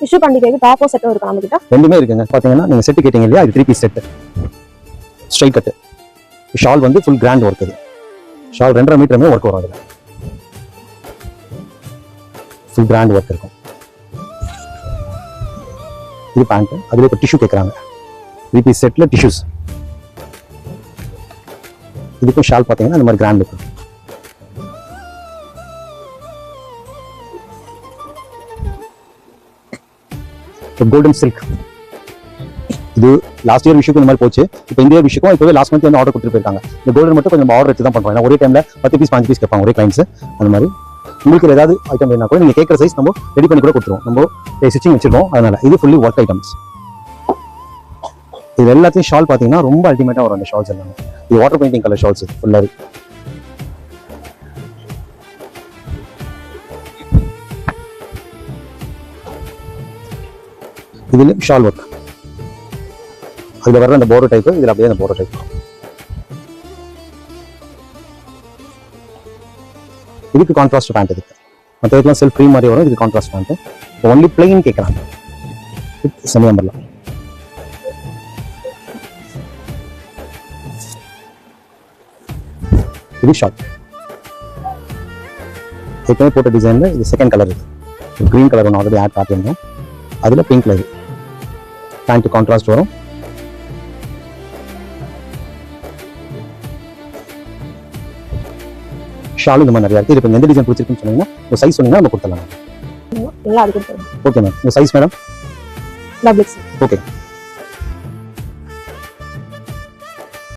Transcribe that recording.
விஷு பண்டிகைக்கு டாப்போ செட்டும் இருக்கு நம்ம கிட்ட. ரெண்டுமே இருக்குங்க. பாத்தீங்கன்னா நீங்க செட் கேட்டீங்க இல்லையா, இது 3 piece set straight cut. Shawl வந்து ஃபுல் கிராண்ட் ஒர்க். இது ஷால் 2.5 மீட்டருமே ஒர்க் வரும். அதுல ஃபுல் கிராண்ட் ஒர்க் இருக்கும். இது பேண்ட். அதுல இப்போ டிஷ்யூ கேட்குறாங்க. 3 பீஸ் செட்ல டிஷ்யூஸ். இதுக்கும் ஷால் பார்த்தீங்கன்னா இந்த மாதிரி கிராண்ட் இருக்கும். Golden silk. இது லாஸ்ட் இயர் விஷுக்கு இந்த மாதிரி போச்சு. இப்போ இந்த விஷுக்கும் இப்போவே லாஸ்ட் மந்த் வந்து ஆர்டர் கொடுத்துட்டு போயிருக்காங்க. இந்த கோல்டன் மட்டும் கொஞ்சம் ஆர்டர் எடுத்து தான் பண்ணுறோம். ஏன்னா ஒரே டைம்ல 10 பீஸ் 5 பீஸ் கேட்பாங்க ஒரே கிளைண்ட்ஸ். அந்த மாதிரி உங்களுக்கு ஏதாவது ஐட்டம் வேணா கூட நீங்க கேட்குற சைஸ் நம்ம ரெடி பண்ணி கூட கொடுத்துருவோம். நம்ம ஸ்டிச்சிங் வச்சிருக்கோம். அதனால இது ஃபுல்லி ஒர்க் ஐட்டம்ஸ். இது எல்லாத்தையும் ஷால் பார்த்தீங்கன்னா ரொம்ப அல்டிமேட்டா வரும். அந்த ஷால்ஸ் எல்லாமே இது வாட்டர் பெயிண்டிங் கலர் ஷால்ஸ் ஃபுல்லாவே. இதுல ஷால் ஒர்க். அதுல வர்ற அந்த போரோ டைப், இதுல அப்படியே அந்த போரோ டைப். இதுக்கு கான்ட்ராஸ்ட் பேண்ட். இதுக்கு மற்றதுக்கெல்லாம் செல்ஃப் ஃப்ரீ மாதிரி வரும். இதுக்கு கான்ட்ராஸ்ட் பேண்ட். ஒன்லி பிளைன் கேட்கறாங்க. Semi umbrella. இது ஷார்ட். ஏற்கனவே போட்ட டிசைன்ல இது செகண்ட் கலர். இது கிரீன் கலர் ஒன்று ஆல்ரெடி ஆட் காட்டியிருந்தோம். அதுல பிங்க் கலர் பேண்ட் கான்ட்ராஸ்ட் வரும். ஷாலும் இந்த மாதிரி நிறையா இருக்கு. இப்போ எந்த டிசைன் பிடிச்சிருக்குன்னு சொன்னீங்கன்னா உங்க சைஸ் சொன்னீங்கன்னா நம்ம கொடுத்துடலாம். நல்லா அது கொடுத்துருங்க. Okay ma'am. உங்க size madam? Double X. Okay.